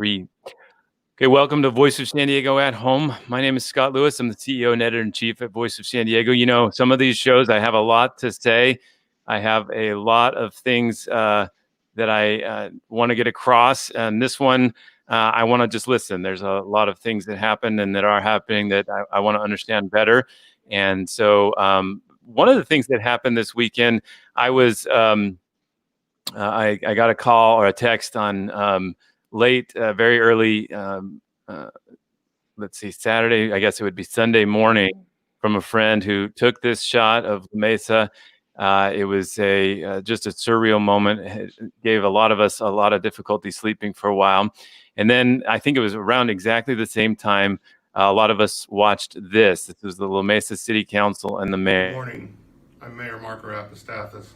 Three. Okay, welcome to Voice of San Diego at Home. My name is Scott Lewis. I'm the CEO and editor-in-chief at Voice of San Diego. You know, some of these shows, I have a lot to say. I have a lot of things that I want to get across. And this one, I want to just listen. There's a lot of things that happen and that are happening that I want to understand better. And so one of the things that happened this weekend, I was, I got a call or a text on late, very early, let's see, Saturday, I guess it would be Sunday morning, from a friend who took this shot of Mesa. It was just a surreal moment. It gave a lot of us a lot of difficulty sleeping for a while. And then I think it was around exactly the same time, a lot of us watched this. This was the La Mesa City Council and the mayor. Good morning. I'm Mayor Mark Arapastathis.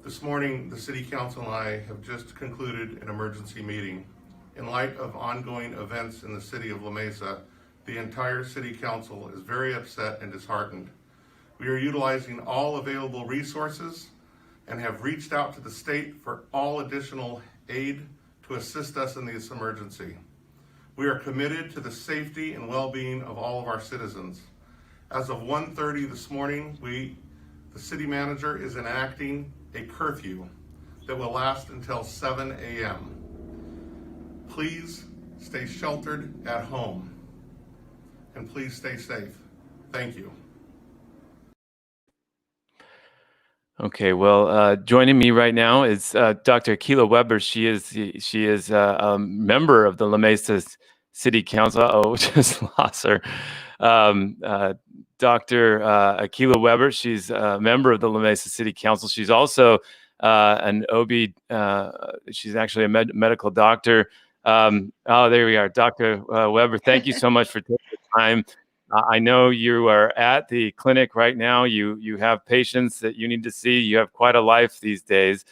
This morning, the City Council and I have just concluded an emergency meeting. In light of ongoing events in the city of La Mesa, the entire City Council is very upset and disheartened. We are utilizing all available resources and have reached out to the state for all additional aid to assist us in this emergency. We are committed to the safety and well-being of all of our citizens. As of 1:30 this morning, the city manager is enacting a curfew that will last until 7 a.m. Please stay sheltered at home and please stay safe. Thank you. Okay, well, joining me right now is Dr. Akilah Weber. She is a member of the La Mesa City Council. Oh, just lost her. Dr. Akilah Weber. She's a member of the La Mesa City Council. She's also an OB. She's actually a medical doctor. Oh, there we are, Dr. Weber. Thank you so much for taking the time. I know you are at the clinic right now. You have patients that you need to see. You have quite a life these days.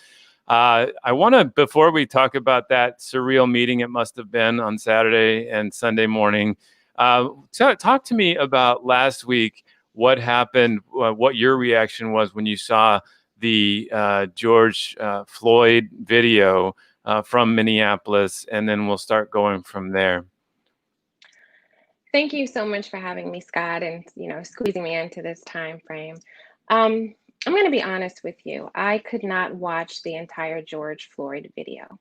I want to, before we talk about that surreal meeting it must have been on Saturday and Sunday morning, talk to me about last week, what happened, what your reaction was when you saw the George Floyd video from Minneapolis, and then we'll start going from there. Thank you so much for having me, Scott, and squeezing me into this time frame. I'm going to be honest with you. I could not watch the entire George Floyd video.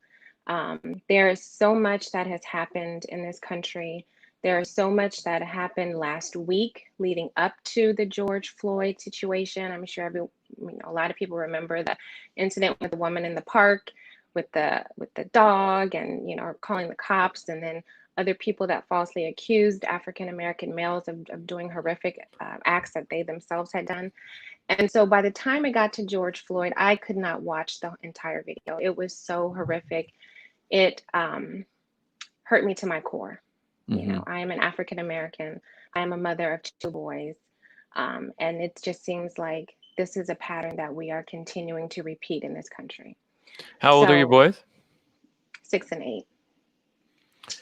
There is so much that has happened in this country. There is so much that happened last week leading up to the George Floyd situation. I'm sure a lot of people remember the incident with the woman in the park with the dog, and calling the cops, and then other people that falsely accused African American males of doing horrific acts that they themselves had done. And so by the time it got to George Floyd, I could not watch the entire video. It was so horrific. It hurt me to my core. Mm-hmm. I am an African American. I am a mother of 2 boys. And it just seems like this is a pattern that we are continuing to repeat in this country. How old are your boys? 6 and 8.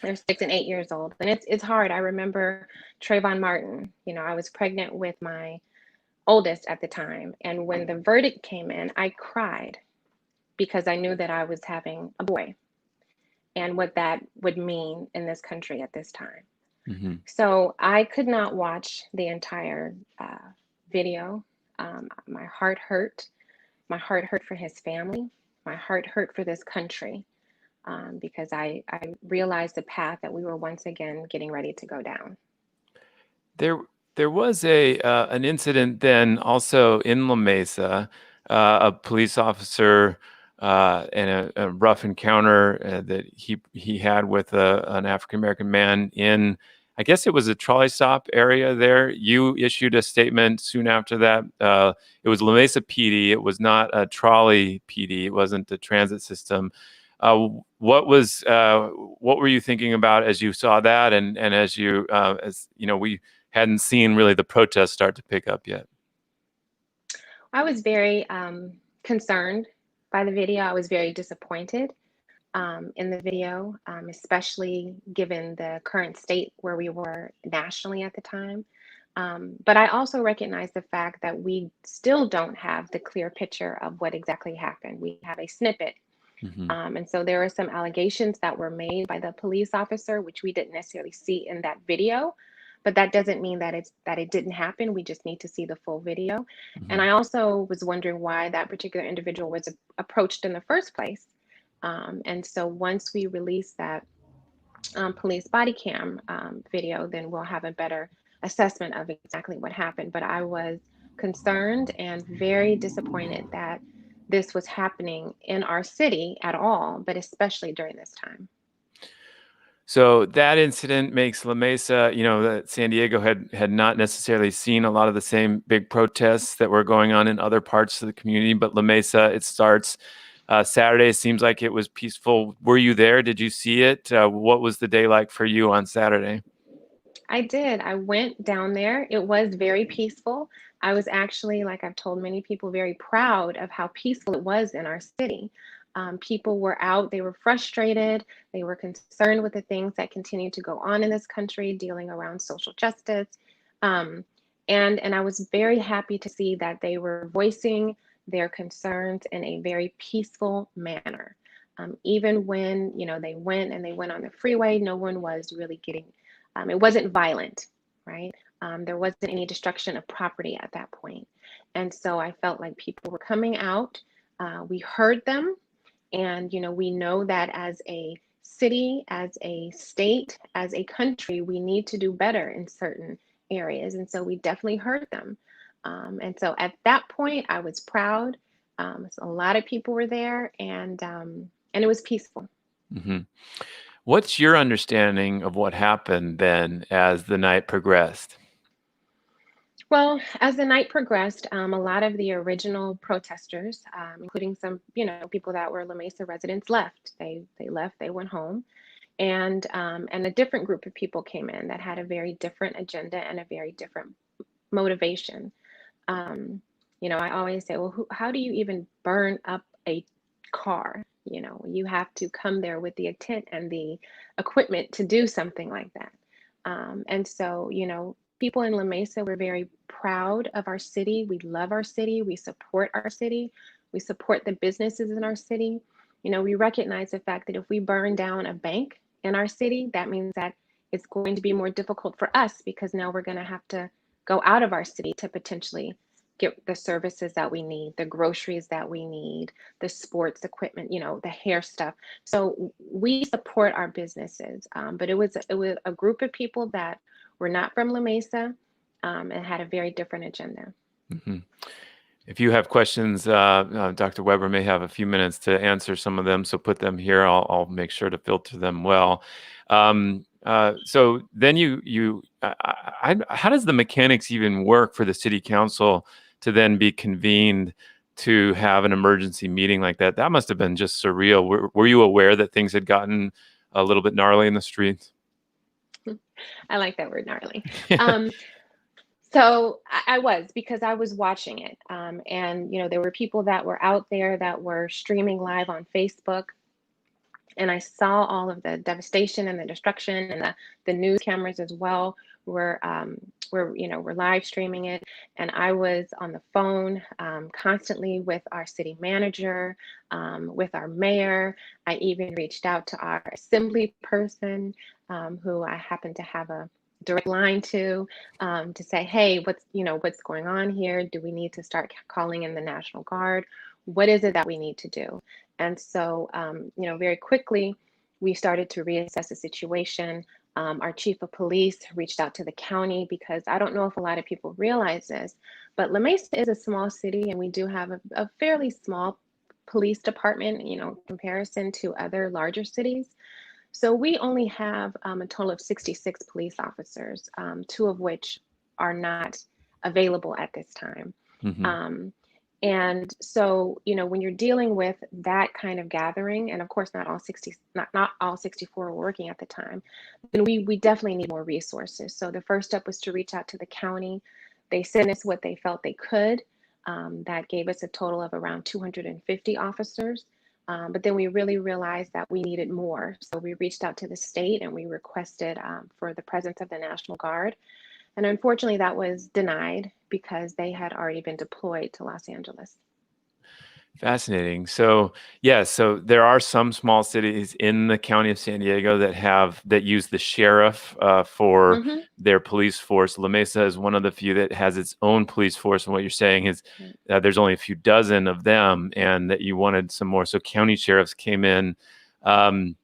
They're 6 and 8 years old. And it's hard. I remember Trayvon Martin. I was pregnant with my oldest at the time. And when the verdict came in, I cried because I knew that I was having a boy and what that would mean in this country at this time. Mm-hmm. So I could not watch the entire video. My heart hurt. My heart hurt for his family. My heart hurt for this country. Because I realized the path that we were once again getting ready to go down. There was an incident then also in La Mesa, a police officer and a rough encounter that he had with an African American man in, I guess it was a trolley stop area there. You issued a statement soon after that. It was La Mesa PD. It was not a trolley PD. It wasn't the transit system. What were you thinking about as you saw that, and as we hadn't seen really the protests start to pick up yet? I was very concerned by the video. I was very disappointed in the video, especially given the current state where we were nationally at the time. But I also recognize the fact that we still don't have the clear picture of what exactly happened. We have a snippet Hmm. And so there were some allegations that were made by the police officer, which we didn't necessarily see in that video, but that doesn't mean that it didn't happen. We just need to see the full video. And Hmm. I also was wondering why that particular individual was approached in the first place. And so once we release that police body cam video, then we'll have a better assessment of exactly what happened. But I was concerned and very disappointed that this was happening in our city at all, but especially during this time. So that incident makes La Mesa, that San Diego had not necessarily seen a lot of the same big protests that were going on in other parts of the community, but La Mesa, it starts Saturday. Seems like it was peaceful. Were you there? Did you see it? What was the day like for you on Saturday? I did. I went down there. It was very peaceful. I was actually, like I've told many people, very proud of how peaceful it was in our city. People were out, they were frustrated, they were concerned with the things that continue to go on in this country, dealing around social justice. Um, and I was very happy to see that they were voicing their concerns in a very peaceful manner. Even when, they went on the freeway, no one was really getting it wasn't violent, right? There wasn't any destruction of property at that point. And so I felt like people were coming out. We heard them. And, we know that as a city, as a state, as a country, we need to do better in certain areas. And so we definitely heard them. And so at that point, I was proud. So a lot of people were there, and it was peaceful. Hmm. What's your understanding of what happened then as the night progressed? Well, as the night progressed, a lot of the original protesters, including some, people that were La Mesa residents, left. They left. They went home, and a different group of people came in that had a very different agenda and a very different motivation. Um, I always say, well, how do you even burn up a car? You have to come there with the intent and the equipment to do something like that. And so, people in La Mesa were very proud of our city. We love our city. We support our city. We support the businesses in our city. We recognize the fact that if we burn down a bank in our city, that means that it's going to be more difficult for us because now we're going to have to go out of our city to potentially get the services that we need, the groceries that we need, the sports equipment, the hair stuff. So we support our businesses, but it was a group of people that were not from La Mesa, and had a very different agenda. Hmm. If you have questions, Dr. Weber may have a few minutes to answer some of them, so put them here. I'll make sure to filter them well. So then how does the mechanics even work for the city council to then be convened to have an emergency meeting like that? That must have been just surreal. Were you aware that things had gotten a little bit gnarly in the streets? I like that word, gnarly. Um, So I was, because I was watching it. And, there were people that were out there that were streaming live on Facebook. And I saw all of the devastation and the destruction, and the news cameras as well were live streaming it. And I was on the phone constantly with our city manager, with our mayor. I even reached out to our assembly person, who I happen to have a direct line to say, hey, what's going on here? Do we need to start calling in the National Guard? What is it that we need to do? And so, very quickly, we started to reassess the situation. Our chief of police reached out to the county, because I don't know if a lot of people realize this, but La Mesa is a small city, and we do have a fairly small police department, in comparison to other larger cities. So we only have a total of 66 police officers, two of which are not available at this time. Hmm. Um, and so, when you're dealing with that kind of gathering, and of course, not all 64 were working at the time, then we definitely need more resources. So the first step was to reach out to the county. They sent us what they felt they could. That gave us a total of around 250 officers. But then we really realized that we needed more. So we reached out to the state, and we requested for the presence of the National Guard. And unfortunately, that was denied because they had already been deployed to Los Angeles. Fascinating. So, yeah, so there are some small cities in the county of San Diego that use the sheriff for Hmm. their police force. La Mesa is one of the few that has its own police force. And what you're saying is Right. there's only a few dozen of them, and that you wanted some more. So county sheriffs came in. Um,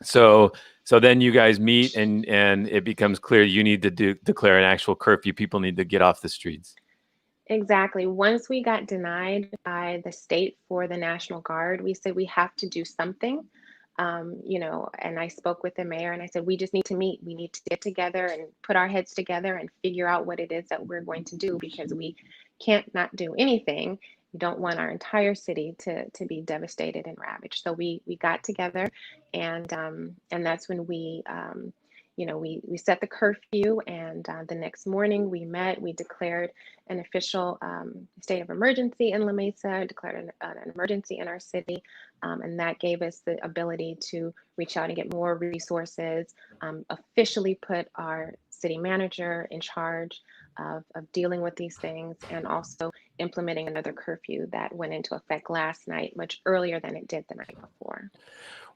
so so then you guys meet, and it becomes clear you need to declare an actual curfew. People need to get off the streets. Exactly. Once we got denied by the state for the National Guard, we said we have to do something. And I spoke with the mayor and I said, we just need to meet. We need to get together and put our heads together and figure out what it is that we're going to do because we can't not do anything. We don't want our entire city to be devastated and ravaged. So we got together and that's when we set the curfew, and the next morning we met. We declared an official state of emergency in La Mesa, declared an emergency in our city, and that gave us the ability to reach out and get more resources, officially put our city manager in charge of dealing with these things, and also implementing another curfew that went into effect last night, much earlier than it did the night before.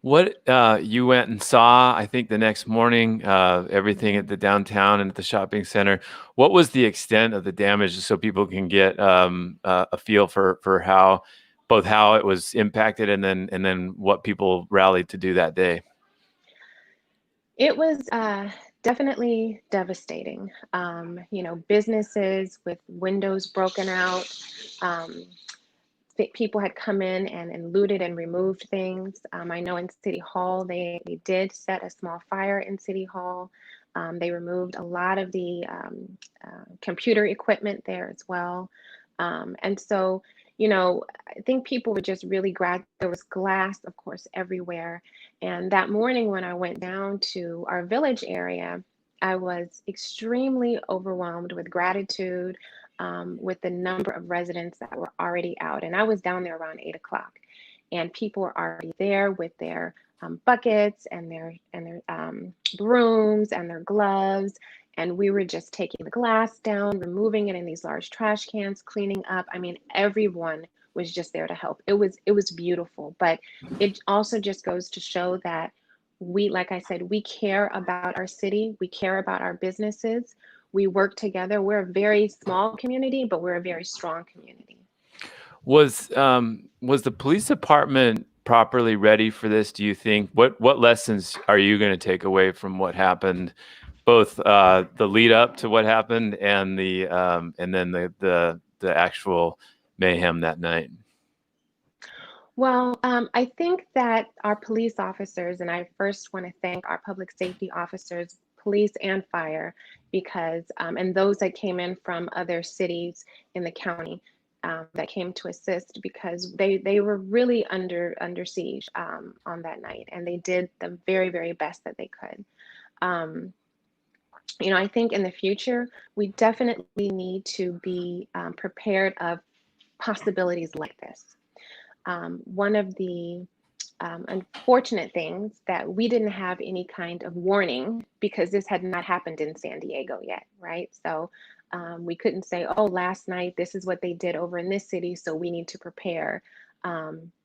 What you went and saw, I think the next morning, everything at the downtown and at the shopping center. What was the extent of the damage, so people can get a feel for how it was impacted, and then what people rallied to do that day? It was definitely devastating. Businesses with windows broken out. Um, People had come in and looted and removed things. I know in City Hall, they did set a small fire in City Hall. They removed a lot of the computer equipment there as well. And so, I think people were just really glad. There was glass, of course, everywhere. And that morning when I went down to our village area, I was extremely overwhelmed with gratitude, with the number of residents that were already out. And I was down there around 8 o'clock, and people were already there with their buckets and their brooms and their gloves. And we were just taking the glass down, removing it in these large trash cans, cleaning up. I mean, everyone was just there to help. It was beautiful, but it also just goes to show that like I said, we care about our city, we care about our businesses, we work together. We're a very small community, but we're a very strong community. Was the police department properly ready for this, do you think? What lessons are you going to take away from what happened, both the lead up to what happened and then the actual mayhem that night? Well, I think that our police officers, and I first want to thank our public safety officers, police and fire, because, and those that came in from other cities in the county, that came to assist, because they were really under siege on that night, and they did the very, very best that they could. Um, I think in the future, we definitely need to be prepared of possibilities like this. One of the unfortunate things that we didn't have any kind of warning, because this had not happened in San Diego yet, right? So we couldn't say, oh, last night, this is what they did over in this city, so we need to prepare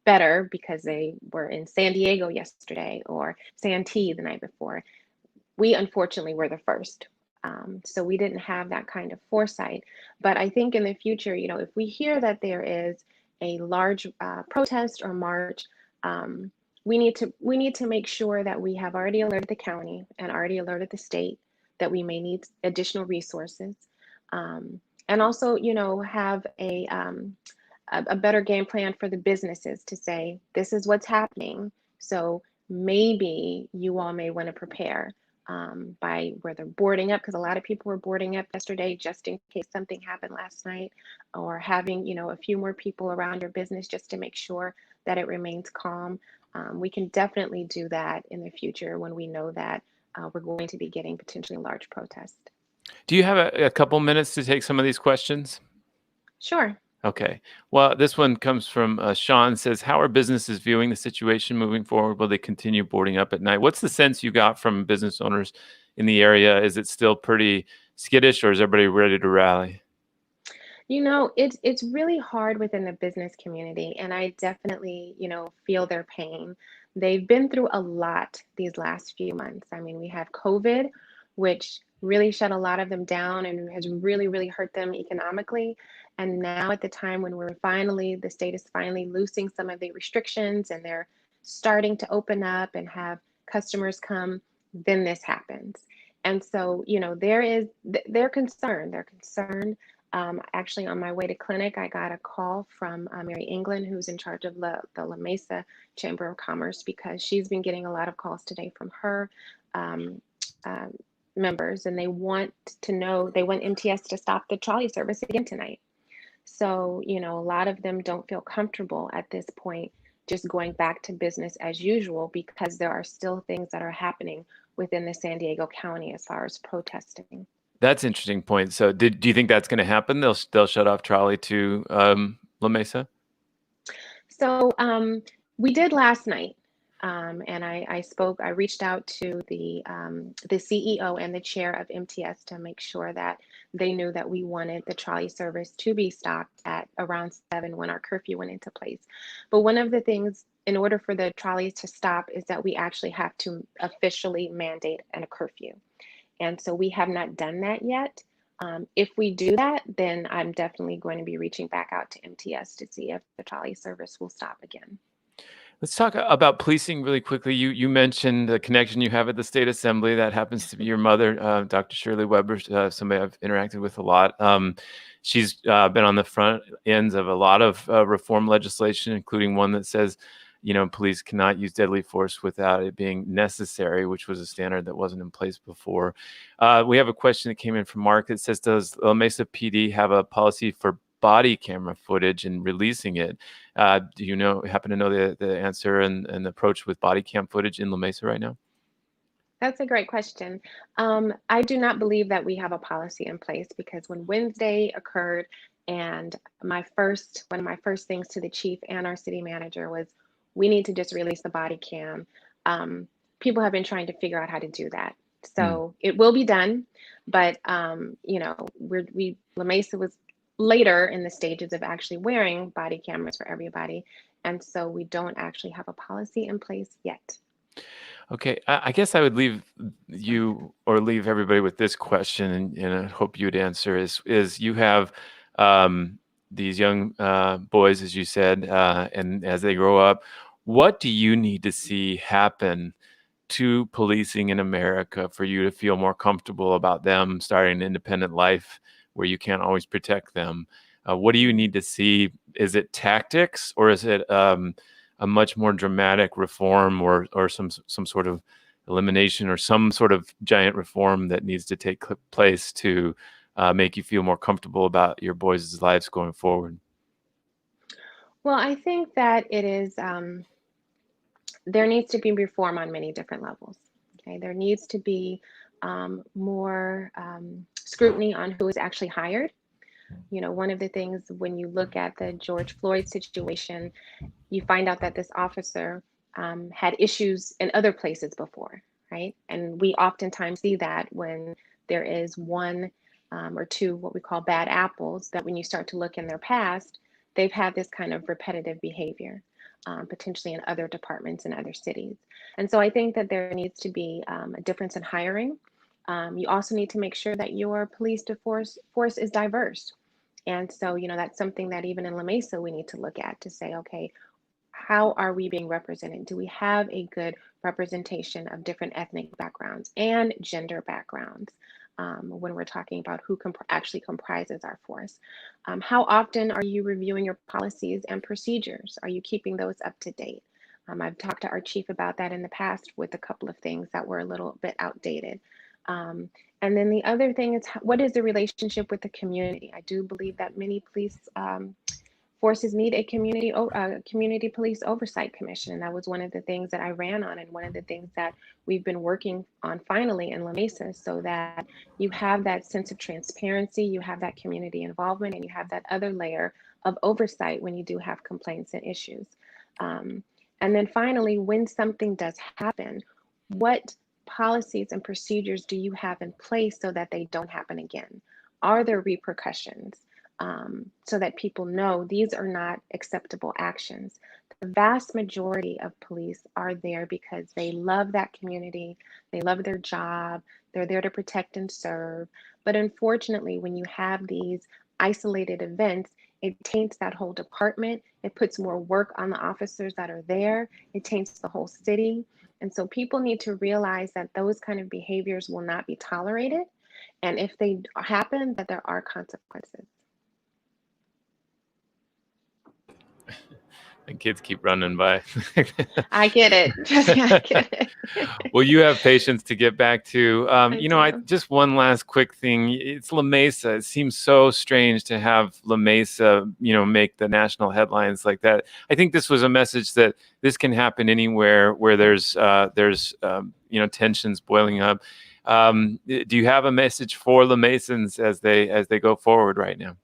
better because they were in San Diego yesterday or Santee the night before. We unfortunately were the first. So we didn't have that kind of foresight. But I think in the future, if we hear that there is a large protest or march, um, we need to make sure that we have already alerted the county and already alerted the state that we may need additional resources, and also, have a better game plan for the businesses to say, this is what's happening. So maybe you all may want to prepare by where they're boarding up, because a lot of people were boarding up yesterday just in case something happened last night, or having, a few more people around your business just to make sure that it remains calm. We can definitely do that in the future when we know that we're going to be getting potentially a large protest. Do you have a couple minutes to take some of these questions? Sure. Okay. Well, this one comes from Sean. Says, how are businesses viewing the situation moving forward? Will they continue boarding up at night? What's the sense you got from business owners in the area? Is it still pretty skittish, or is everybody ready to rally? It's really hard within the business community, and I definitely, feel their pain. They've been through a lot these last few months. I mean, we have COVID, which really shut a lot of them down and has really, really hurt them economically. And now at the time when the state is finally loosing some of the restrictions and they're starting to open up and have customers come, then this happens. And so, they're concerned. They're concerned. Actually, on my way to clinic, I got a call from Mary England, who's in charge of the La Mesa Chamber of Commerce, because she's been getting a lot of calls today from her um, uh, members, and they want MTS to stop the trolley service again tonight. So, a lot of them don't feel comfortable at this point just going back to business as usual because there are still things that are happening within the San Diego County as far as protesting. That's an interesting point. So do you think that's going to happen? They'll shut off trolley to La Mesa? So we did last night, and I reached out to the CEO and the chair of MTS to make sure that they knew that we wanted the trolley service to be stopped at around 7 when our curfew went into place. But one of the things, in order for the trolleys to stop, is that we actually have to officially mandate a curfew. And so we have not done that yet. If we do that, then I'm definitely going to be reaching back out to MTS to see if the trolley service will stop again. Let's talk about policing really quickly. You mentioned the connection you have at the state assembly. That happens to be your mother, Dr. Shirley Weber, somebody I've interacted with a lot. She's been on the front ends of a lot of reform legislation, including one that says, police cannot use deadly force without it being necessary, which was a standard that wasn't in place before. We have a question that came in from Mark that says, does La Mesa PD have a policy for body camera footage and releasing it? Do you happen to know the answer and the approach with body cam footage in La Mesa right now? That's a great question. I do not believe that we have a policy in place because when Wednesday occurred, and one of my first things to the chief and our city manager was, we need to just release the body cam. People have been trying to figure out how to do that. So it will be done, but La Mesa was later in the stages of actually wearing body cameras for everybody, and so we don't actually have a policy in place yet. Okay, I guess I would leave you or leave everybody with this question, and I hope you'd answer is you have these young boys, as you said, and as they grow up, what do you need to see happen to policing in America for you to feel more comfortable about them starting an independent life where you can't always protect them? What do you need to see? Is it tactics, or is it a much more dramatic reform, or some sort of elimination, or some sort of giant reform that needs to take place to make you feel more comfortable about your boys' lives going forward? Well, I think that it is, there needs to be reform on many different levels. Okay, there needs to be more scrutiny on who is actually hired. One of the things when you look at the George Floyd situation, you find out that this officer had issues in other places before, right? And we oftentimes see that when there is one or two, what we call bad apples, that when you start to look in their past, they've had this kind of repetitive behavior, potentially in other departments in other cities. And so I think that there needs to be a difference in hiring. You also need to make sure that your police force is diverse. And so, that's something that even in La Mesa, we need to look at to say, okay, how are we being represented? Do we have a good representation of different ethnic backgrounds and gender backgrounds when we're talking about who actually comprises our force? How often are you reviewing your policies and procedures? Are you keeping those up to date? I've talked to our chief about that in the past with a couple of things that were a little bit outdated. And then the other thing is, what is the relationship with the community? I do believe that many police forces need a community police oversight commission. And that was one of the things that I ran on, and one of the things that we've been working on finally in La Mesa, so that you have that sense of transparency, you have that community involvement, and you have that other layer of oversight when you do have complaints and issues. And then finally, when something does happen, what policies and procedures do you have in place so that they don't happen again? Are there repercussions? so that people know these are not acceptable actions. The vast majority of police are there because they love that community, they love their job, they're there to protect and serve. But unfortunately, when you have these isolated events, it taints that whole department. It puts more work on the officers that are there. It taints the whole city. And so people need to realize that those kind of behaviors will not be tolerated. And if they happen, that there are consequences. And kids keep running by. I get it. I get it. Well, you have patience to get back to. I do. just one last quick thing. It's La Mesa. It seems so strange to have La Mesa, make the national headlines like that. I think this was a message that this can happen anywhere where there's tensions boiling up. Do you have a message for La Mesans as they go forward right now?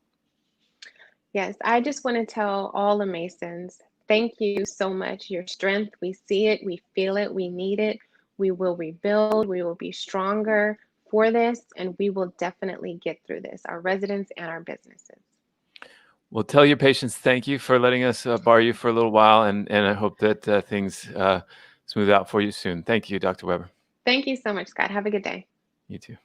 Yes, I just want to tell all the Masons, thank you so much. Your strength, we see it, we feel it, we need it. We will rebuild, we will be stronger for this, and we will definitely get through this, our residents and our businesses. Well, tell your patients thank you for letting us borrow you for a little while, and I hope that things smooth out for you soon. Thank you, Dr. Weber. Thank you so much, Scott. Have a good day. You too.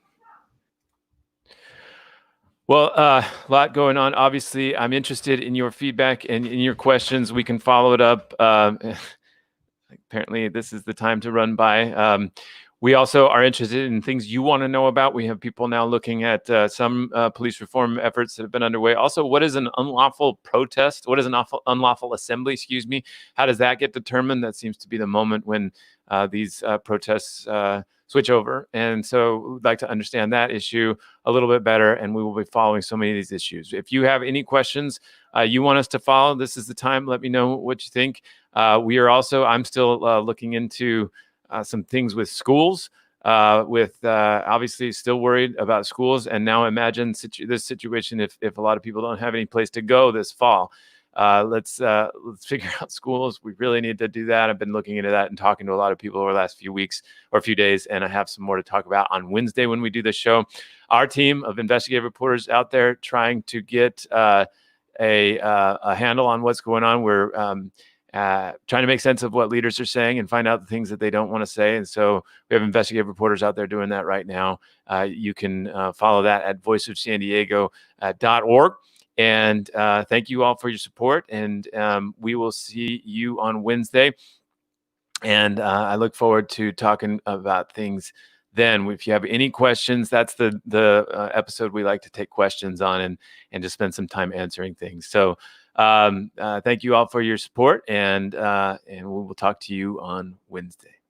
Well, a lot going on. Obviously, I'm interested in your feedback and in your questions. We can follow it up. Apparently, this is the time to run by. We also are interested in things you want to know about. We have people now looking at some police reform efforts that have been underway. Also, what is an unlawful protest? What is an unlawful assembly? Excuse me. How does that get determined? That seems to be the moment when these protests switch over. And so we'd like to understand that issue a little bit better, and we will be following so many of these issues. If you have any questions you want us to follow, this is the time. Let me know what you think. I'm still looking into some things with schools, obviously still worried about schools. And now imagine this situation if a lot of people don't have any place to go this fall. Let's figure out schools. We really need to do that. I've been looking into that and talking to a lot of people over the last few weeks or a few days, and I have some more to talk about on Wednesday when we do the show. Our team of investigative reporters out there trying to get a handle on what's going on. We're trying to make sense of what leaders are saying and find out the things that they don't want to say. And so we have investigative reporters out there doing that right now. You can follow that at voiceofsandiego.org. And thank you all for your support. And we will see you on Wednesday. And I look forward to talking about things then. If you have any questions, that's the episode we like to take questions on and just spend some time answering things. So thank you all for your support, and we will talk to you on Wednesday.